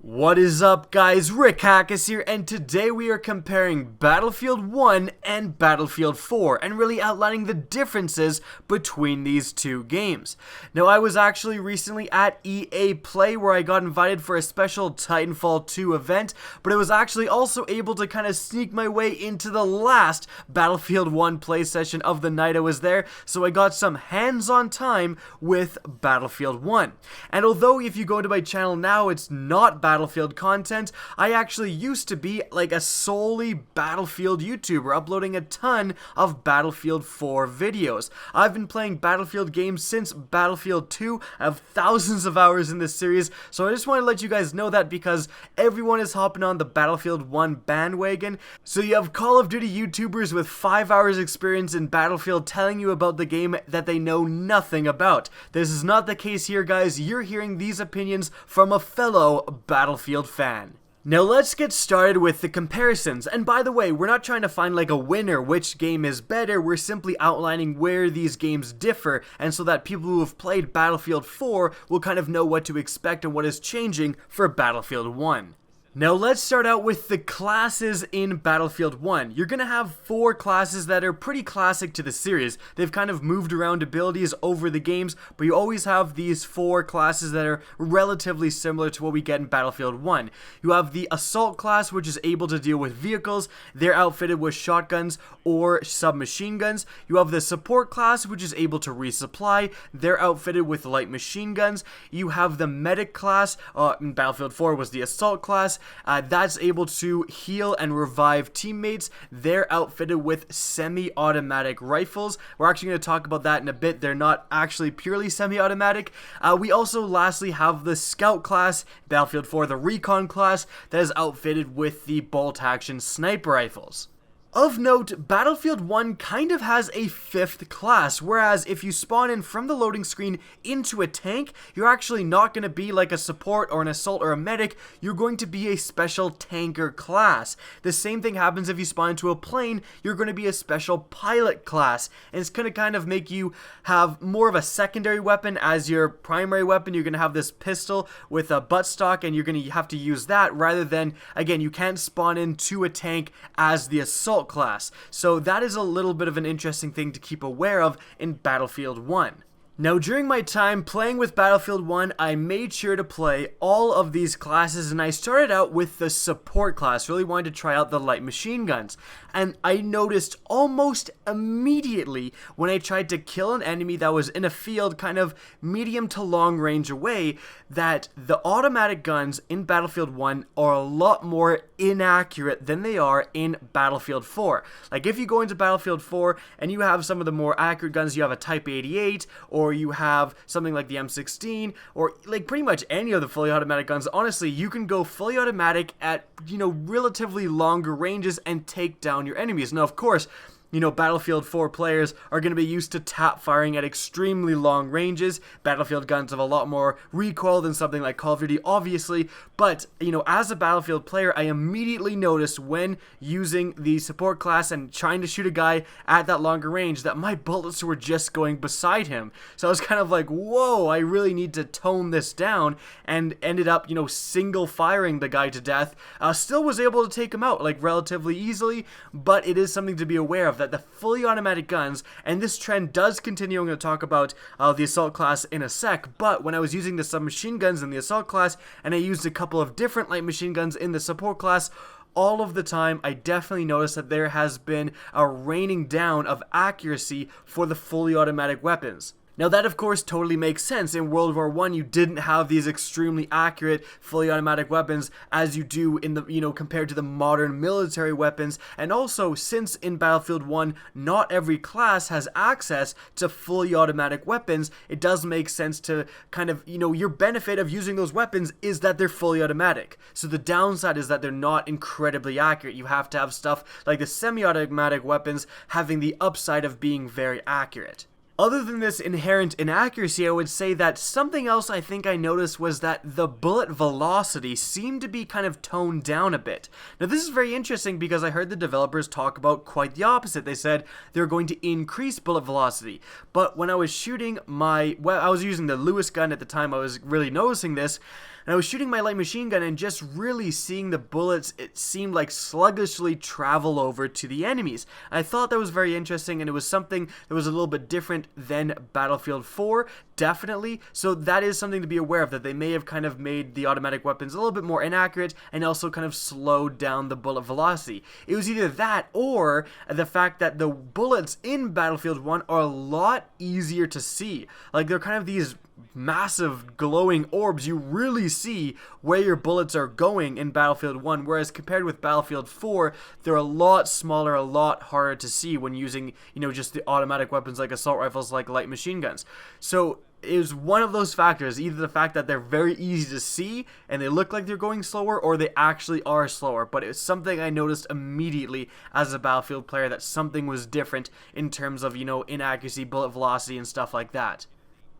What is up, guys? Rick Hackus here, and today we are comparing Battlefield 1 and Battlefield 4 and really outlining the differences between these two games. Now, I was actually recently at EA Play where I got invited for a special Titanfall 2 event, but I was actually also able to kind of sneak my way into the last Battlefield 1 play session of the night I was there, so I got some hands-on time with Battlefield 1. And although if you go to my channel now, it's not Battlefield content, I actually used to be like a solely Battlefield YouTuber, uploading a ton of Battlefield 4 videos. I've been playing Battlefield games since Battlefield 2. I have thousands of hours in this series, so I just want to let you guys know that because everyone is hopping on the Battlefield 1 bandwagon. So you have Call of Duty YouTubers with 5 hours experience in Battlefield telling you about the game that they know nothing about. This is not the case here, guys. You're hearing these opinions from a fellow Battlefield fan. Now let's get started with the comparisons, and by the way, we're not trying to find like a winner, which game is better, we're simply outlining where these games differ, and so that people who have played Battlefield 4 will kind of know what to expect and what is changing for Battlefield 1. Now let's start out with the classes in Battlefield 1. You're gonna have 4 classes that are pretty classic to the series. They've kind of moved around abilities over the games, but you always have these 4 classes that are relatively similar to what we get in Battlefield 1. You have the Assault class, which is able to deal with vehicles. They're outfitted with shotguns or submachine guns. You have the Support class, which is able to resupply. They're outfitted with light machine guns. You have the Medic class, in Battlefield 4 was the Assault class. That's able to heal and revive teammates. They're outfitted with semi-automatic rifles. We're actually going to talk about that in a bit. They're not actually purely semi-automatic. We also lastly have the Scout class, Battlefield 4, the Recon class, that is outfitted with the bolt-action sniper rifles. Of note, Battlefield 1 kind of has a 5th class, whereas if you spawn in from the loading screen into a tank, you're actually not going to be like a support or an assault or a medic, you're going to be a special tanker class. The same thing happens if you spawn into a plane, you're going to be a special pilot class, and it's going to kind of make you have more of a secondary weapon as your primary weapon. You're going to have this pistol with a buttstock, and you're going to have to use that rather than, again, you can't spawn into a tank as the assault class. So that is a little bit of an interesting thing to keep aware of in Battlefield 1. Now, during my time playing with Battlefield 1, I made sure to play all of these classes, and I started out with the Support class, really wanted to try out the light machine guns. And I noticed almost immediately when I tried to kill an enemy that was in a field kind of medium to long range away that the automatic guns in Battlefield 1 are a lot more inaccurate than they are in Battlefield 4. Like if you go into Battlefield 4 and you have some of the more accurate guns, you have a Type 88 or you have something like the M16 or like pretty much any of the fully automatic guns, honestly, you can go fully automatic at, relatively longer ranges and take down your enemies. Now, of course, Battlefield 4 players are going to be used to tap firing at extremely long ranges. Battlefield guns have a lot more recoil than something like Call of Duty, obviously, but, as a Battlefield player, I immediately noticed when using the Support class and trying to shoot a guy at that longer range that my bullets were just going beside him. So I was kind of like, whoa, I really need to tone this down, and ended up, single firing the guy to death. Still was able to take him out, like, relatively easily, but it is something to be aware of, that the fully automatic guns, and this trend does continue, I'm going to talk about the Assault class in a sec, but when I was using the submachine guns in the Assault class, and I used a couple of different light machine guns in the Support class, all of the time, I definitely noticed that there has been a raining down of accuracy for the fully automatic weapons. Now that of course totally makes sense. In World War I you didn't have these extremely accurate fully automatic weapons as you do in the, compared to the modern military weapons, and also since in Battlefield 1 not every class has access to fully automatic weapons, it does make sense to kind of, your benefit of using those weapons is that they're fully automatic. So the downside is that they're not incredibly accurate. You have to have stuff like the semi-automatic weapons having the upside of being very accurate. Other than this inherent inaccuracy, I would say that something else I think I noticed was that the bullet velocity seemed to be kind of toned down a bit. Now this is very interesting because I heard the developers talk about quite the opposite. They said they're going to increase bullet velocity. But when I was shooting I was using the Lewis gun at the time, I was really noticing this. And I was shooting my light machine gun and just really seeing the bullets, it seemed like sluggishly travel over to the enemies. I thought that was very interesting, and it was something that was a little bit different than Battlefield 4, definitely. So that is something to be aware of, that they may have kind of made the automatic weapons a little bit more inaccurate and also kind of slowed down the bullet velocity. It was either that or the fact that the bullets in Battlefield 1 are a lot easier to see. Like, they're kind of these massive glowing orbs. You really see where your bullets are going in Battlefield 1, whereas compared with Battlefield 4, they're a lot smaller, a lot harder to see when using, just the automatic weapons like assault rifles, like light machine guns. So it was one of those factors, either the fact that they're very easy to see and they look like they're going slower, or they actually are slower. But it's something I noticed immediately as a Battlefield player, that something was different in terms of, inaccuracy, bullet velocity, and stuff like that.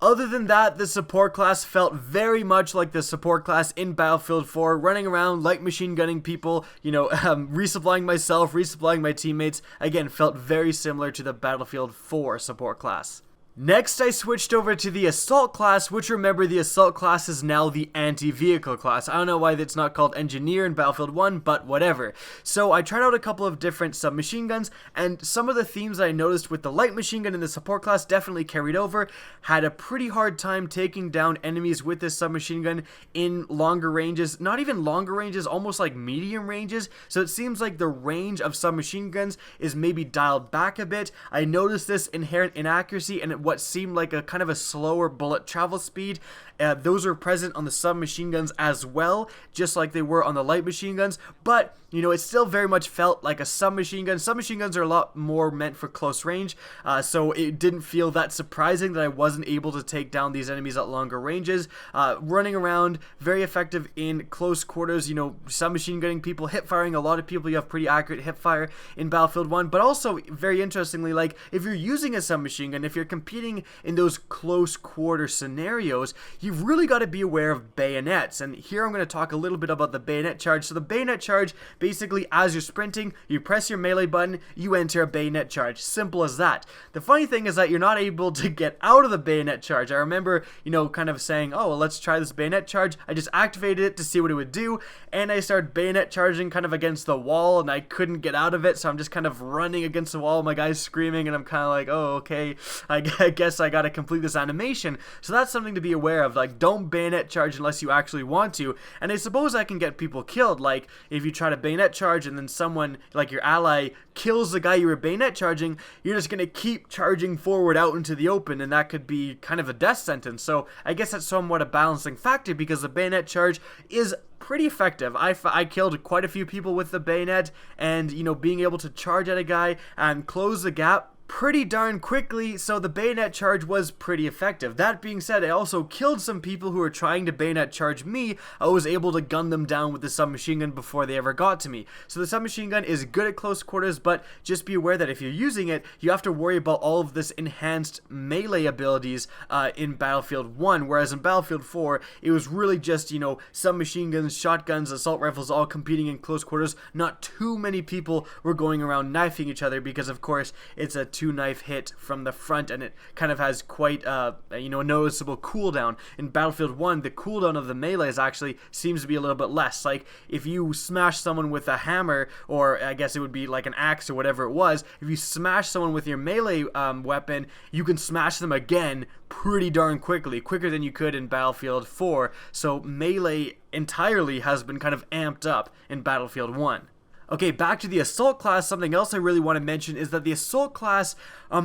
Other than that, the support class felt very much like the support class in Battlefield 4, running around, light machine gunning people, resupplying myself, resupplying my teammates. Again, felt very similar to the Battlefield 4 support class. Next, I switched over to the Assault class, which, remember, the Assault class is now the anti-vehicle class. I don't know why it's not called Engineer in Battlefield 1, but whatever. So I tried out a couple of different submachine guns, and some of the themes I noticed with the light machine gun in the support class definitely carried over. Had a pretty hard time taking down enemies with this submachine gun in longer ranges. Not even longer ranges, almost like medium ranges. So it seems like the range of submachine guns is maybe dialed back a bit. I noticed this inherent inaccuracy and what seemed like a kind of a slower bullet travel speed. Those are present on the submachine guns as well, just like they were on the light machine guns, but it still very much felt like a submachine gun. Submachine guns are a lot more meant for close range, so it didn't feel that surprising that I wasn't able to take down these enemies at longer ranges. Running around, very effective in close quarters, submachine gunning people, hip firing a lot of people. You have pretty accurate hip fire in Battlefield 1, but also, very interestingly, like, if you're using a submachine gun, if you're competing in those close quarter scenarios, you've really got to be aware of bayonets. And here I'm going to talk a little bit about the bayonet charge. So the bayonet charge, basically, as you're sprinting, you press your melee button, you enter a bayonet charge. Simple as that. The funny thing is that you're not able to get out of the bayonet charge. I remember, kind of saying, oh, well, let's try this bayonet charge. I just activated it to see what it would do, and I started bayonet charging kind of against the wall, and I couldn't get out of it, so I'm just kind of running against the wall. My guy's screaming, and I'm kind of like, oh, okay, I guess I gotta complete this animation. So that's something to be aware of. Like, don't bayonet charge unless you actually want to. And I suppose that can get people killed. Like, if you try to bayonet charge and then someone, like your ally, kills the guy you were bayonet charging, you're just gonna keep charging forward out into the open, and that could be kind of a death sentence. So I guess that's somewhat a balancing factor, because the bayonet charge is pretty effective. I killed quite a few people with the bayonet, and being able to charge at a guy and close the gap pretty darn quickly, so the bayonet charge was pretty effective. That being said, I also killed some people who were trying to bayonet charge me. I was able to gun them down with the submachine gun before they ever got to me. So the submachine gun is good at close quarters, but just be aware that if you're using it, you have to worry about all of this enhanced melee abilities in Battlefield 1, whereas in Battlefield 4, it was really just, submachine guns, shotguns, assault rifles all competing in close quarters. Not too many people were going around knifing each other, because of course it's a two-knife hit from the front, and it kind of has quite a noticeable cooldown. In Battlefield 1, the cooldown of the melees actually seems to be a little bit less. Like, if you smash someone with a hammer, or I guess it would be like an axe or whatever it was, if you smash someone with your melee weapon, you can smash them again pretty darn quickly, quicker than you could in Battlefield 4. So melee entirely has been kind of amped up in Battlefield 1. Okay, back to the Assault class. Something else I really want to mention is that the Assault class,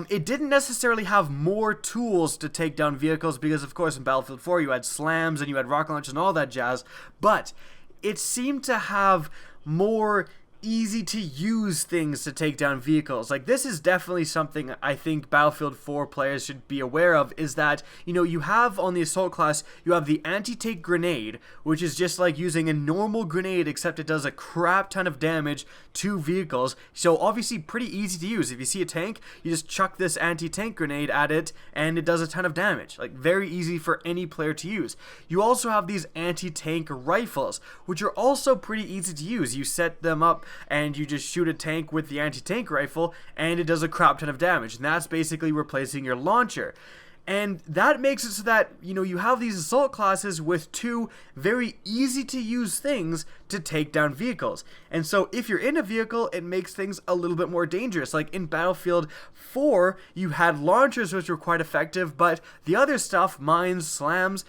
it didn't necessarily have more tools to take down vehicles, because of course in Battlefield 4 you had slams and you had rocket launchers and all that jazz, but it seemed to have more easy to use things to take down vehicles. Like, this is definitely something I think Battlefield 4 players should be aware of, is that, you know, you have on the assault class, you have the anti-tank grenade, which is just like using a normal grenade, except it does a crap ton of damage to vehicles. So obviously pretty easy to use. If you see a tank, you just chuck this anti-tank grenade at it and it does a ton of damage. Like, very easy for any player to use. You also have these anti-tank rifles, which are also pretty easy to use. You set them up and you just shoot a tank with the anti-tank rifle and it does a crap ton of damage, and that's basically replacing your launcher. And that makes it so that, you know, you have these assault classes with two very easy to use things to take down vehicles. And so if you're in a vehicle, it makes things a little bit more dangerous. Like in Battlefield 4, you had launchers which were quite effective, but the other stuff, mines, slams,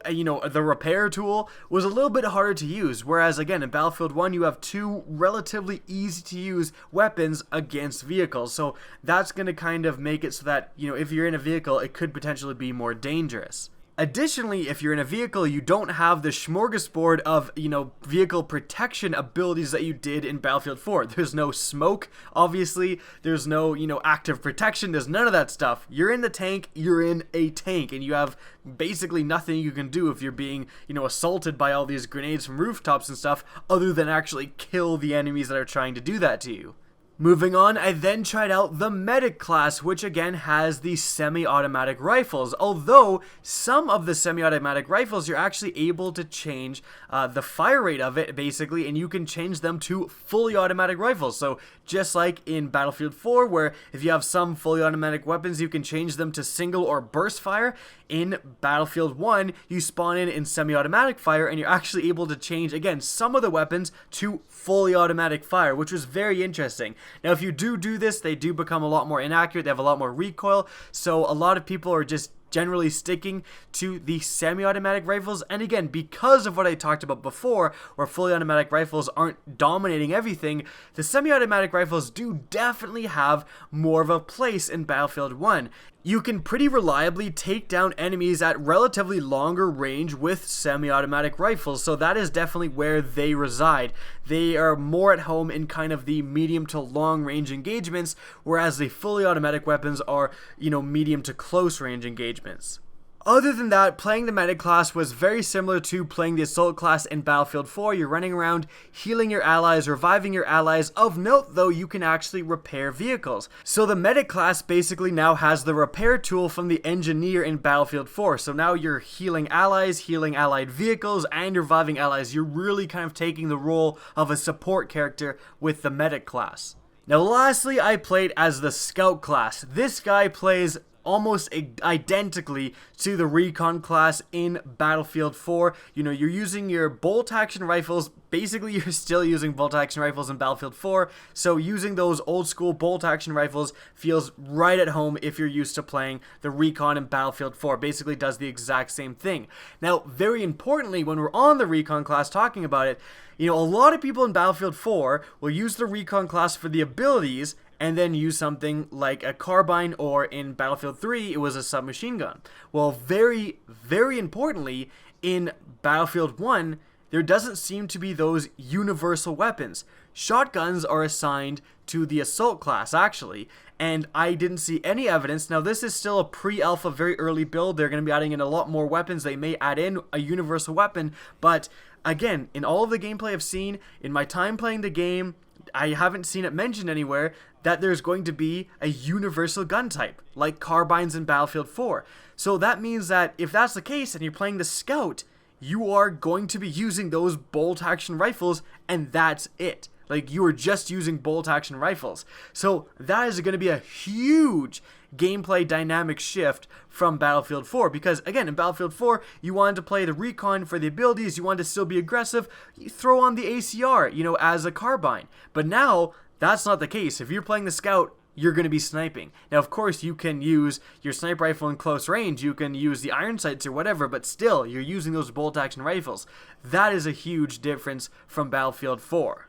you know, the repair tool was a little bit harder to use. Whereas again, in Battlefield 1, you have two relatively easy to use weapons against vehicles. So that's going to kind of make it so that, you know, if you're in a vehicle, it could potentially be more dangerous. Additionally, if you're in a vehicle, you don't have the smorgasbord of, you know, vehicle protection abilities that you did in Battlefield 4. There's no smoke, obviously. There's no, you know, active protection. There's none of that stuff. You're in the tank, you're in a tank, and you have basically nothing you can do if you're being, you know, assaulted by all these grenades from rooftops and stuff, other than actually kill the enemies that are trying to do that to you. Moving on, I then tried out the medic class, which again has the semi-automatic rifles. Although some of the semi-automatic rifles, you're actually able to change the fire rate of it, basically, and you can change them to fully automatic rifles. So just like in Battlefield 4, where if you have some fully automatic weapons, you can change them to single or burst fire. In Battlefield 1, you spawn in semi-automatic fire, and you're actually able to change, again, some of the weapons to fully automatic fire, which was very interesting. Now, if you do this, they do become a lot more inaccurate. They have a lot more recoil, so a lot of people are just generally sticking to the semi-automatic rifles. And again, because of what I talked about before, where fully automatic rifles aren't dominating everything, the semi-automatic rifles do definitely have more of a place in Battlefield 1. You can pretty reliably take down enemies at relatively longer range with semi-automatic rifles, so that is definitely where they reside. They are more at home in kind of the medium to long range engagements, whereas the fully automatic weapons are, you know, medium to close range engagements. Other than that, playing the medic class was very similar to playing the assault class in Battlefield 4. You're running around healing your allies, reviving your allies. Of note, though, you can actually repair vehicles. So the medic class basically now has the repair tool from the engineer in Battlefield 4. So now you're healing allies, healing allied vehicles, and reviving allies. You're really kind of taking the role of a support character with the medic class. Now lastly, I played as the scout class. This guy plays almost identically to the recon class in Battlefield 4. You know, you're using your bolt action rifles. Basically, you're still using bolt action rifles in Battlefield 4, so using those old school bolt action rifles feels right at home if you're used to playing the recon in Battlefield 4. Basically does the exact same thing. Now, very importantly, when we're on the recon class talking about it, you know, a lot of people in Battlefield 4 will use the recon class for the abilities and then use something like a carbine, or in Battlefield 3, it was a submachine gun. Well, very, very importantly, in Battlefield 1, there doesn't seem to be those universal weapons. Shotguns are assigned to the assault class, actually, and I didn't see any evidence. Now, this is still a pre-alpha, very early build. They're going to be adding in a lot more weapons. They may add in a universal weapon, but again, in all of the gameplay I've seen, in my time playing the game, I haven't seen it mentioned anywhere that there's going to be a universal gun type, like carbines in Battlefield 4. So that means that if that's the case and you're playing the scout, you are going to be using those bolt action rifles, and that's it. Like, you are just using bolt action rifles. So that is going to be a huge gameplay dynamic shift from Battlefield 4, because again, in Battlefield 4, you wanted to play the recon for the abilities, you wanted to still be aggressive, you throw on the ACR, you know, as a carbine. But now, that's not the case. If you're playing the scout, you're going to be sniping. Now, of course, you can use your sniper rifle in close range, you can use the iron sights or whatever, but still, you're using those bolt action rifles. That is a huge difference from Battlefield 4.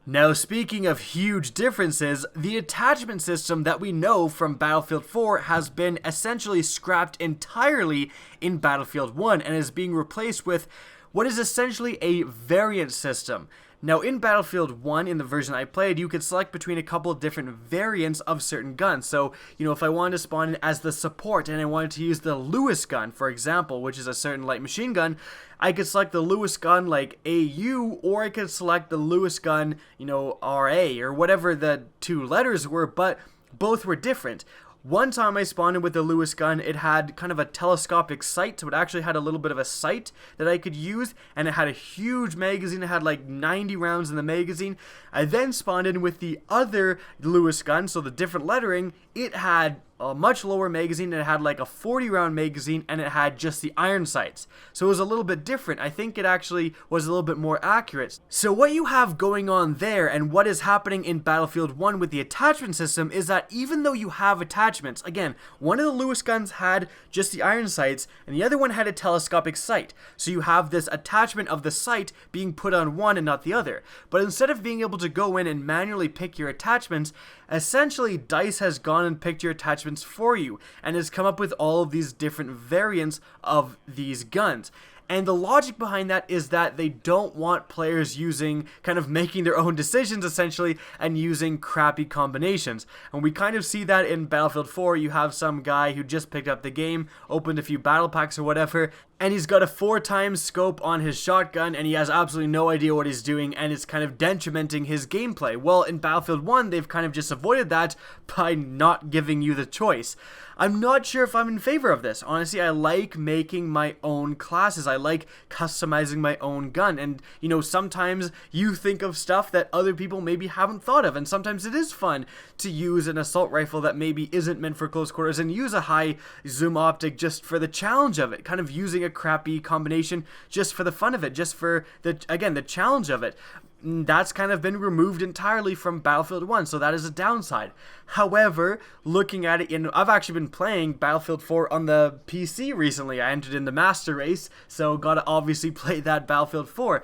Now, speaking of huge differences, the attachment system that we know from Battlefield 4 has been essentially scrapped entirely in Battlefield 1 and is being replaced with what is essentially a variant system. Now, in Battlefield 1, in the version I played, you could select between a couple of different variants of certain guns. So, if I wanted to spawn in as the support and I wanted to use the Lewis gun, for example, which is a certain light machine gun, I could select the Lewis gun like AU, or I could select the Lewis gun, RA, or whatever the two letters were, but both were different. One time I spawned in with the Lewis gun, it had kind of a telescopic sight, so it actually had a little bit of a sight that I could use, and it had a huge magazine. It had like 90 rounds in the magazine. I then spawned in with the other Lewis gun, so the different lettering. It had a much lower magazine. It had like a 40 round magazine, and it had just the iron sights. So it was a little bit different. I think it actually was a little bit more accurate. So what you have going on there and what is happening in Battlefield 1 with the attachment system is that even though you have attachments, again, one of the Lewis guns had just the iron sights and the other one had a telescopic sight. So you have this attachment of the sight being put on one and not the other. But instead of being able to go in and manually pick your attachments, essentially DICE has gone and picked your attachments for you and has come up with all of these different variants of these guns. And the logic behind that is that they don't want players making their own decisions essentially and using crappy combinations. And we kind of see that in Battlefield 4. You have some guy who just picked up the game, opened a few battle packs or whatever, and he's got a 4x scope on his shotgun and he has absolutely no idea what he's doing, and it's kind of detrimenting his gameplay. Well, in Battlefield 1, they've kind of just avoided that by not giving you the choice. I'm not sure if I'm in favor of this. Honestly, I like making my own classes. I like customizing my own gun. And, sometimes you think of stuff that other people maybe haven't thought of. And sometimes it is fun to use an assault rifle that maybe isn't meant for close quarters and use a high zoom optic just for the challenge of it. Kind of using a crappy combination just for the fun of it. Just for, the challenge of it. That's kind of been removed entirely from Battlefield 1, so that is a downside. However, looking at it, I've actually been playing Battlefield 4 on the PC recently. I entered in the Master Race, so gotta obviously play that Battlefield 4.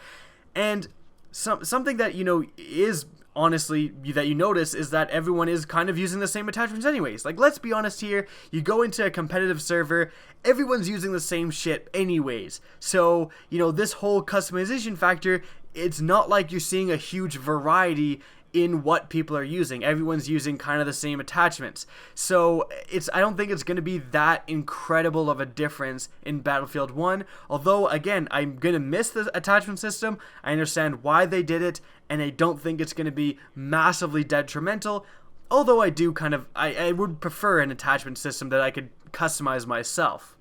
And something that, is honestly that you notice is that everyone is kind of using the same attachments anyways. Like, let's be honest here, you go into a competitive server, everyone's using the same shit anyways. So, this whole customization factor, it's not like you're seeing a huge variety in what people are using. Everyone's using kind of the same attachments. So I don't think it's going to be that incredible of a difference in Battlefield 1. Although, again, I'm going to miss the attachment system. I understand why they did it, and I don't think it's going to be massively detrimental. Although I would prefer an attachment system that I could customize myself.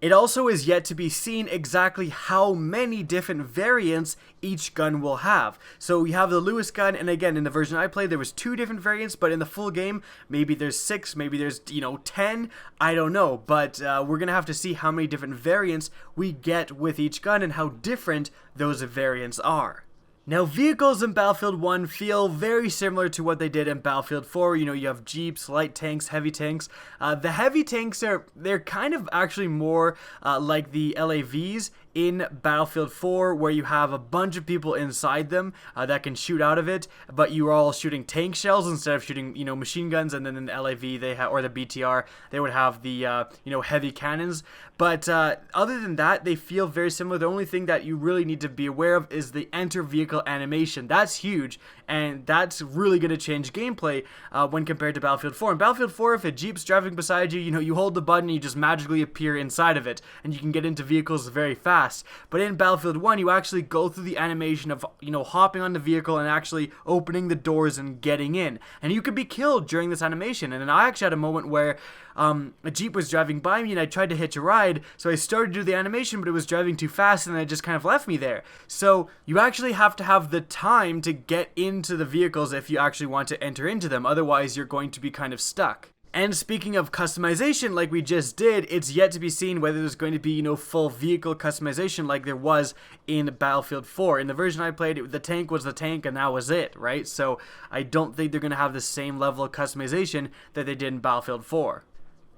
It also is yet to be seen exactly how many different variants each gun will have. So we have the Lewis gun, and again, in the version I played, there was 2 different variants, but in the full game, maybe there's 6, maybe there's, 10, I don't know. But we're going to have to see how many different variants we get with each gun and how different those variants are. Now, vehicles in Battlefield 1 feel very similar to what they did in Battlefield 4. You have Jeeps, light tanks, heavy tanks. The heavy tanks they're kind of actually more like the LAVs in Battlefield 4, where you have a bunch of people inside them that can shoot out of it, but you're all shooting tank shells instead of shooting, machine guns. And then in the LAV, or the BTR, they would have the, heavy cannons. But other than that, they feel very similar. The only thing that you really need to be aware of is the enter vehicle animation. That's huge, and that's really going to change gameplay when compared to Battlefield 4. In Battlefield 4, if a Jeep's driving beside you, you hold the button and you just magically appear inside of it, and you can get into vehicles very fast. But in Battlefield 1, you actually go through the animation of, hopping on the vehicle and actually opening the doors and getting in. And you could be killed during this animation. And then I actually had a moment where a Jeep was driving by me and I tried to hitch a ride, so I started to do the animation, but it was driving too fast and it just kind of left me there. So you actually have to have the time to get into the vehicles if you actually want to enter into them. Otherwise, you're going to be kind of stuck. And speaking of customization, like we just did, it's yet to be seen whether there's going to be, full vehicle customization like there was in Battlefield 4. In the version I played, the tank was the tank and that was it, right? So I don't think they're going to have the same level of customization that they did in Battlefield 4.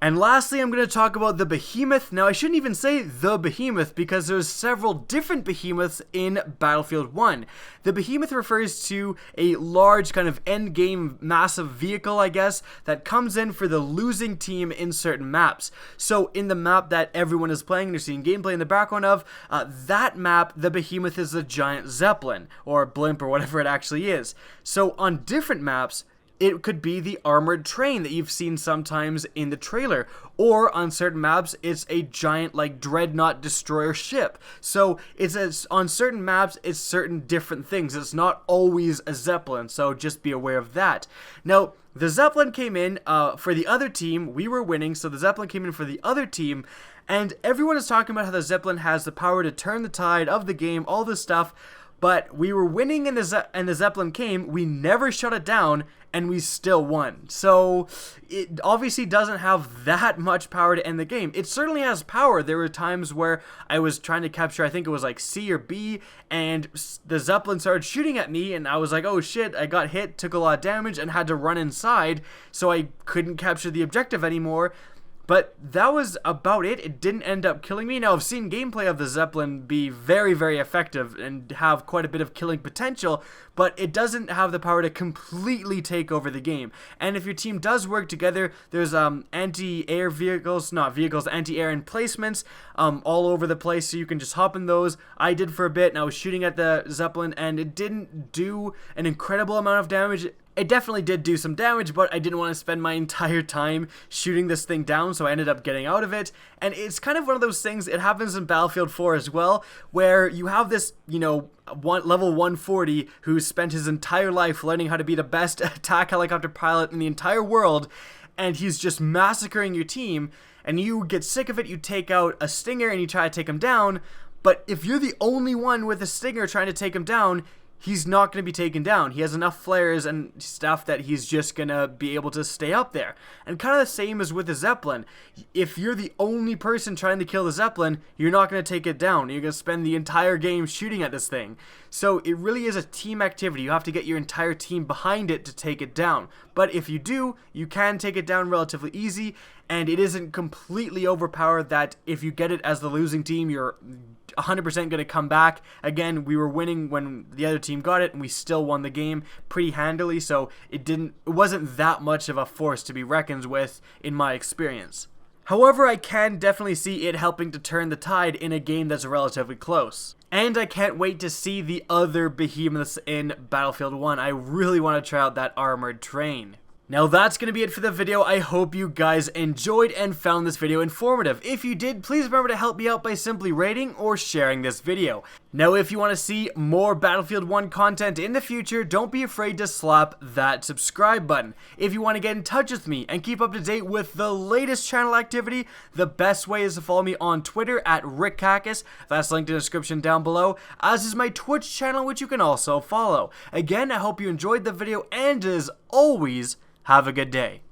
And lastly, I'm going to talk about the Behemoth. Now, I shouldn't even say the Behemoth because there's several different Behemoths in Battlefield 1. The Behemoth refers to a large kind of endgame massive vehicle, I guess, that comes in for the losing team in certain maps. So in the map that everyone is playing and you're seeing gameplay in the background of, that map, the Behemoth is a giant Zeppelin, or blimp, or whatever it actually is. So on different maps, it could be the armored train that you've seen sometimes in the trailer, or on certain maps it's a giant like dreadnought destroyer ship. So on certain maps it's certain different things. It's not always a Zeppelin, so just be aware of that. Now the Zeppelin came in for the other team. We were winning, so the Zeppelin came in for the other team, and everyone is talking about how the Zeppelin has the power to turn the tide of the game, all this stuff. But we were winning and the Zeppelin came, we never shut it down, and we still won. So it obviously doesn't have that much power to end the game. It certainly has power. There were times where I was trying to capture, I think it was like C or B, and the Zeppelin started shooting at me, and I was like, oh shit, I got hit, took a lot of damage, and had to run inside, so I couldn't capture the objective anymore. But that was about it. It didn't end up killing me. Now, I've seen gameplay of the Zeppelin be very, very effective and have quite a bit of killing potential, but it doesn't have the power to completely take over the game. And if your team does work together, there's anti-air vehicles, not vehicles, anti-air emplacements all over the place, so you can just hop in those. I did for a bit, and I was shooting at the Zeppelin, and it didn't do an incredible amount of damage. It definitely did do some damage, but I didn't want to spend my entire time shooting this thing down, so I ended up getting out of it. And it's kind of one of those things, it happens in Battlefield 4 as well, where you have this, you know, level 140 who spent his entire life learning how to be the best attack helicopter pilot in the entire world, and he's just massacring your team, and you get sick of it, you take out a Stinger and you try to take him down, but if you're the only one with a Stinger trying to take him down, he's not going to be taken down. He has enough flares and stuff that he's just going to be able to stay up there. And kind of the same as with the Zeppelin. If you're the only person trying to kill the Zeppelin, you're not going to take it down. You're going to spend the entire game shooting at this thing. So it really is a team activity. You have to get your entire team behind it to take it down. But if you do, you can take it down relatively easy, and it isn't completely overpowered that if you get it as the losing team, you're 100% going to come back. Again, we were winning when the other team got it, and we still won the game pretty handily, so it wasn't that much of a force to be reckoned with in my experience. However, I can definitely see it helping to turn the tide in a game that's relatively close. And I can't wait to see the other behemoths in Battlefield 1. I really want to try out that armored train. Now that's going to be it for the video. I hope you guys enjoyed and found this video informative. If you did, please remember to help me out by simply rating or sharing this video. Now if you want to see more Battlefield 1 content in the future, don't be afraid to slap that subscribe button. If you want to get in touch with me and keep up to date with the latest channel activity, the best way is to follow me on Twitter at RickHackis. That's linked in the description down below, as is my Twitch channel, which you can also follow. Again, I hope you enjoyed the video, and as always, have a good day.